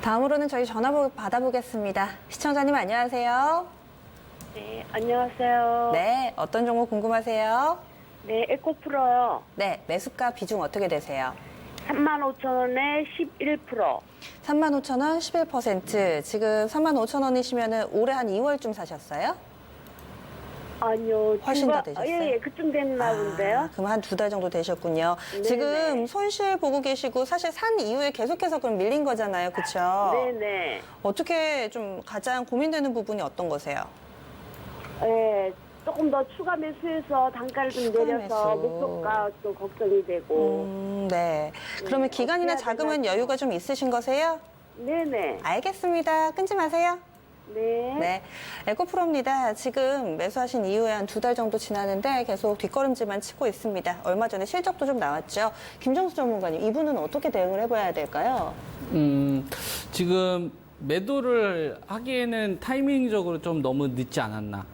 다음으로는 저희 전화 받아보겠습니다. 시청자님 안녕하세요. 네, 안녕하세요. 네, 어떤 종목 궁금하세요? 네, 에코프로요. 네, 매수가 비중 어떻게 되세요? 35,000원에 11%. 35,000원 11%. 지금 35,000원이시면 올해 한 2월쯤 사셨어요? 아니요. 훨씬 더 되셨어요? 예, 그쯤 됐나 본데요. 그럼 한 2달 정도 되셨군요. 네네. 지금 손실 보고 계시고 사실 산 이후에 계속해서 그럼 밀린 거잖아요. 그렇죠? 네네. 어떻게 좀 가장 고민되는 부분이 어떤 거세요? 예, 조금 더 추가 매수해서 단가를 좀 추가 내려서 매수. 목표가 또 걱정이 되고. 네. 그러면 기간이나 어떻게 해야 자금은 되나 여유가 좀 있으신 거세요? 네네. 알겠습니다. 끊지 마세요. 네. 네. 에코프로입니다. 지금 매수하신 이후에 한 2달 정도 지나는데 계속 뒷걸음질만 치고 있습니다. 얼마 전에 실적도 좀 나왔죠. 김정수 전문가님, 이분은 어떻게 대응을 해봐야 될까요? 지금 매도를 하기에는 타이밍적으로 좀 너무 늦지 않았나.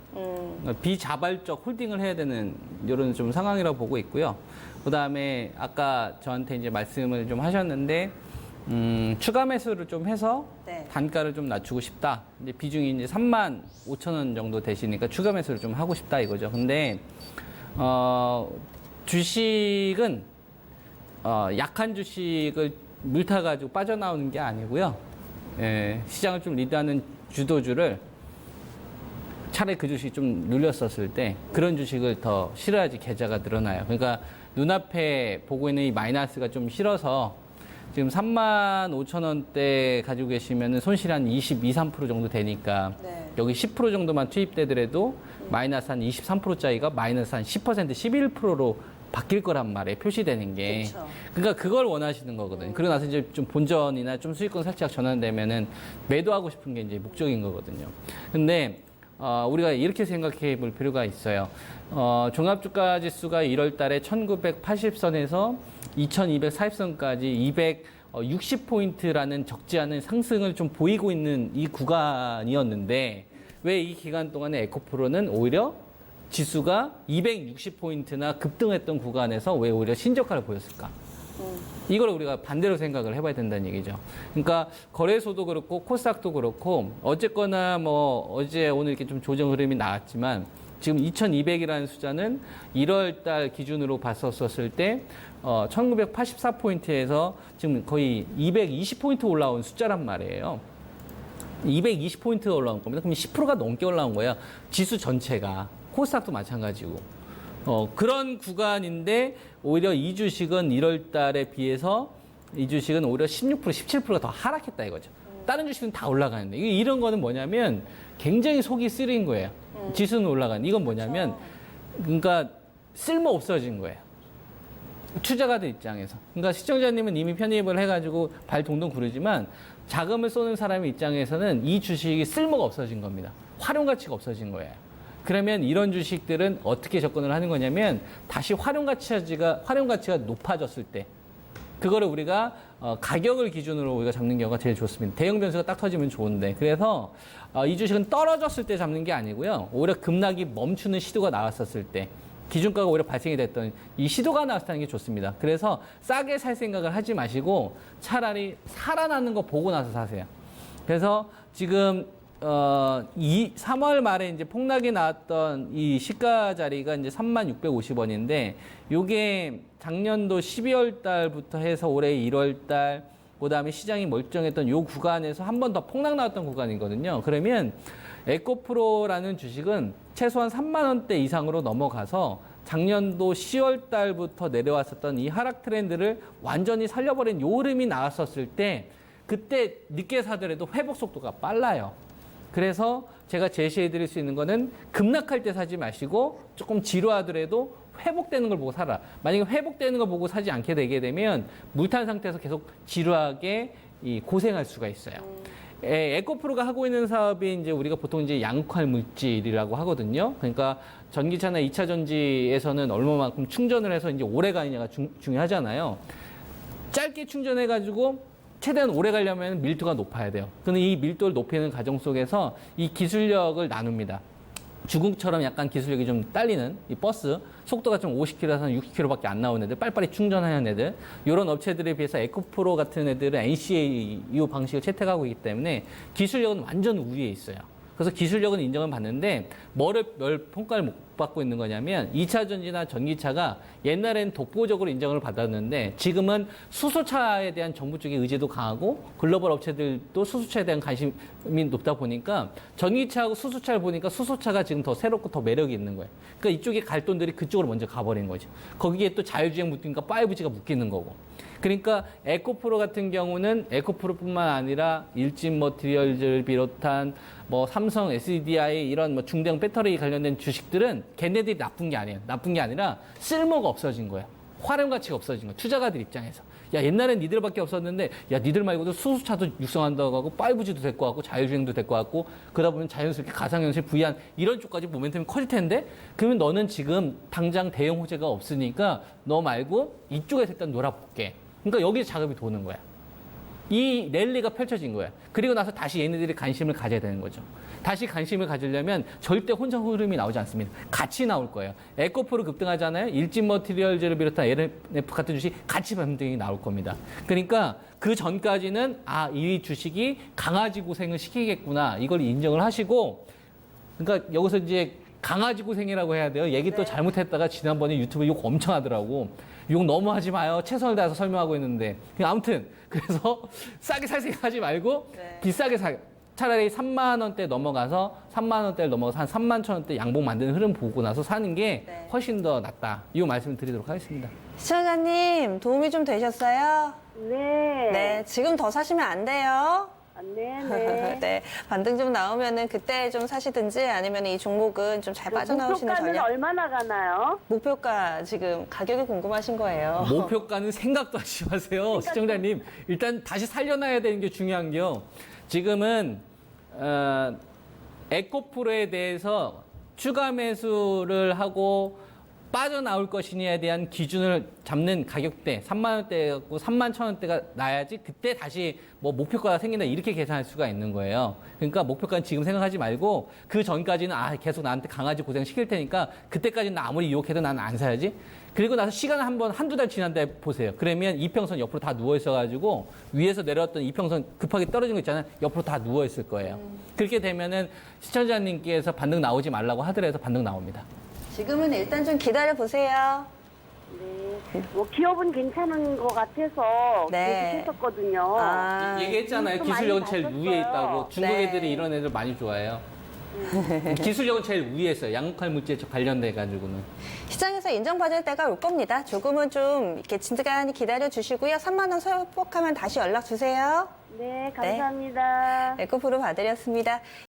비자발적 홀딩을 해야 되는 이런 좀 상황이라고 보고 있고요. 그 다음에 아까 저한테 이제 말씀을 좀 하셨는데, 추가 매수를 좀 해서 네. 단가를 좀 낮추고 싶다. 이제 비중이 이제 35,000원 정도 되시니까 추가 매수를 좀 하고 싶다 이거죠. 근데, 주식은, 약한 주식을 물타가지고 빠져나오는 게 아니고요. 예, 시장을 좀 리드하는 주도주를 차라리 그 주식이 좀 눌렸었을 때 그런 주식을 더 싫어야지 계좌가 늘어나요. 그러니까 눈앞에 보고 있는 이 마이너스가 좀 싫어서 지금 35,000원대 가지고 계시면 손실이 한 22, 3% 정도 되니까 네. 여기 10% 정도만 투입되더라도 마이너스 한 23%짜리가 마이너스 한 10%, 11%로 바뀔 거란 말이에요. 표시되는 게. 그쵸. 그러니까 그걸 원하시는 거거든요. 그러고 나서 이제 좀 본전이나 좀 수익권 살짝 전환되면은 매도하고 싶은 게 이제 목적인 거거든요. 근데 우리가 이렇게 생각해 볼 필요가 있어요. 종합주가 지수가 1월 달에 1980선에서 2240선까지 260포인트라는 적지 않은 상승을 좀 보이고 있는 이 구간이었는데 왜 이 기간 동안에 에코프로는 오히려 지수가 260포인트나 급등했던 구간에서 왜 오히려 신저가를 보였을까? 이걸 우리가 반대로 생각을 해봐야 된다는 얘기죠. 그러니까 거래소도 그렇고 코스닥도 그렇고 어쨌거나 뭐 어제 오늘 이렇게 좀 조정 흐름이 나왔지만 지금 2200이라는 숫자는 1월 달 기준으로 봤었을 때 1984포인트에서 지금 거의 220포인트 올라온 숫자란 말이에요. 220포인트가 올라온 겁니다. 그럼 10%가 넘게 올라온 거예요. 지수 전체가. 코스닥도 마찬가지고. 그런 구간인데 오히려 이 주식은 1월 달에 비해서 이 주식은 오히려 16%, 17%가 더 하락했다 이거죠. 다른 주식은 다 올라가는데 이런 거는 뭐냐면 굉장히 속이 쓰린 거예요. 지수는 올라가는. 이건 뭐냐면 그러니까 쓸모 없어진 거예요. 투자가들 입장에서. 그러니까 시청자님은 이미 편입을 해가지고 발 동동 구르지만 자금을 쏘는 사람의 입장에서는 이 주식이 쓸모가 없어진 겁니다. 활용 가치가 없어진 거예요. 그러면 이런 주식들은 어떻게 접근을 하는 거냐면 다시 활용 가치가 높아졌을 때 그거를 우리가 가격을 기준으로 우리가 잡는 경우가 제일 좋습니다. 대형 변수가 딱 터지면 좋은데 그래서 이 주식은 떨어졌을 때 잡는 게 아니고요. 오히려 급락이 멈추는 시도가 나왔었을 때 기준가가 오히려 발생이 됐던 이 시도가 나왔다는 게 좋습니다. 그래서 싸게 살 생각을 하지 마시고 차라리 살아나는 거 보고 나서 사세요. 그래서 지금 3월 말에 이제 폭락이 나왔던 이 시가 자리가 이제 3650원인데 요게 작년도 12월 달부터 해서 올해 1월 달 그다음에 시장이 멀쩡했던 요 구간에서 한 번 더 폭락 나왔던 구간이거든요. 그러면 에코프로라는 주식은 최소한 3만 원대 이상으로 넘어가서 작년도 10월 달부터 내려왔었던 이 하락 트렌드를 완전히 살려버린 요 흐름이 나왔었을 때 그때 늦게 사더라도 회복 속도가 빨라요. 그래서 제가 제시해 드릴 수 있는 거는 급락할 때 사지 마시고 조금 지루하더라도 회복되는 걸 보고 사라. 만약에 회복되는 걸 보고 사지 않게 되게 되면 물탄 상태에서 계속 지루하게 고생할 수가 있어요. 에코프로가 하고 있는 사업이 이제 우리가 보통 이제 양극화 물질이라고 하거든요. 그러니까 전기차나 2차 전지에서는 얼마만큼 충전을 해서 이제 오래 가느냐가 중요하잖아요. 짧게 충전해가지고 최대한 오래 가려면 밀도가 높아야 돼요. 근데 이 밀도를 높이는 과정 속에서 이 기술력을 나눕니다. 중국처럼 약간 기술력이 좀 딸리는 이 버스, 속도가 좀 50km에서 60km밖에 안 나오는 애들, 빨리빨리 충전하는 애들, 이런 업체들에 비해서 에코프로 같은 애들은 NCAU 방식을 채택하고 있기 때문에 기술력은 완전 우위에 있어요. 그래서 기술력은 인정을 받는데 뭘 평가를 못 받고 있는 거냐면 2차 전지나 전기차가 옛날엔 독보적으로 인정을 받았는데 지금은 수소차에 대한 정부 쪽의 의지도 강하고 글로벌 업체들도 수소차에 대한 관심이 높다 보니까 전기차하고 수소차를 보니까 수소차가 지금 더 새롭고 더 매력이 있는 거예요. 그러니까 이쪽에 갈 돈들이 그쪽으로 먼저 가버린 거죠. 거기에 또 자율주행 묶이니까 5G가 묶이는 거고. 그러니까 에코프로 같은 경우는 에코프로뿐만 아니라 일진 머티리얼즈를 비롯한 뭐 삼성, SDI 이런 뭐 중대형 배터리 관련된 주식들은 걔네들이 나쁜 게 아니에요. 나쁜 게 아니라 쓸모가 없어진 거예요. 활용 가치가 없어진 거예요. 투자가들 입장에서. 야, 옛날엔 니들밖에 없었는데, 야, 니들 말고도 수소차도 육성한다고 하고, 5G도 될 것 같고, 자율주행도 될 것 같고, 그러다 보면 자연스럽게 가상현실, VR 이런 쪽까지 모멘텀이 커질 텐데, 그러면 너는 지금 당장 대형 호재가 없으니까 너 말고 이쪽에서 일단 놀아볼게. 그러니까 여기서 자금이 도는 거야. 이 랠리가 펼쳐진 거야. 그리고 나서 다시 얘네들이 관심을 가져야 되는 거죠. 다시 관심을 가지려면 절대 혼자 흐름이 나오지 않습니다. 같이 나올 거예요. 에코프로 급등하잖아요. 일진 머티리얼즈를 비롯한 LNF 같은 주식 같이 반등이 나올 겁니다. 그러니까 그 전까지는 이 주식이 강아지 고생을 시키겠구나. 이걸 인정을 하시고, 그러니까 여기서 이제 강아지 고생이라고 해야 돼요. 얘기 또 잘못했다가 지난번에 유튜브 욕 엄청 하더라고. 욕 너무 하지 마요. 최선을 다해서 설명하고 있는데. 아무튼 그래서 싸게 살 생각하지 말고 비싸게 사. 차라리 3만 원대 넘어가서 3만 원대를 넘어가서 한 3만 천 원대 양봉 만드는 흐름 보고 나서 사는 게 훨씬 더 낫다. 이 말씀을 드리도록 하겠습니다. 시청자님 도움이 좀 되셨어요? 네. 네, 지금 더 사시면 안 돼요. 네네. 네, 반등 좀 나오면은 그때 좀 사시든지 아니면 이 종목은 좀 잘 빠져나오시는 목표가는 전략. 얼마나 가나요? 목표가 지금 가격이 궁금하신 거예요. 목표가는 생각도 하지 마세요. 시청자님. 일단 다시 살려놔야 되는 게 중요한 게요. 지금은 에코프로에 대해서 추가 매수를 하고 빠져나올 것이냐에 대한 기준을 잡는 가격대 3만 원대고 3만 천 원대가 나야지 그때 다시 뭐 목표가가 생긴다 이렇게 계산할 수가 있는 거예요. 그러니까 목표가는 지금 생각하지 말고 그 전까지는 계속 나한테 강아지 고생 시킬 테니까 그때까지는 나 아무리 유혹해도 나는 안 사야지. 그리고 나서 시간을 한두 달 지난 다음에 보세요. 그러면 이평선 옆으로 다 누워 있어가지고 위에서 내려왔던 이평선 급하게 떨어진 거 있잖아요. 옆으로 다 누워 있을 거예요. 그렇게 되면은 시청자님께서 반등 나오지 말라고 하더라도 반등 나옵니다. 지금은 일단 좀 기다려 보세요. 네. 뭐 기업은 괜찮은 것 같아서 네. 계속했었거든요. 얘기했잖아요. 좀 기술력은 많이 제일 낮았어요. 위에 있다고. 중국 네. 애들이 이런 애들 많이 좋아해요. 기술력은 제일 위에 있어요. 양극할 물질 관련돼 가지고는. 시장에서 인정받을 때가 올 겁니다. 조금은 좀 이렇게 진득하니 기다려 주시고요. 3만 원 소폭하면 다시 연락 주세요. 네, 감사합니다. 에코프로 봐드렸습니다.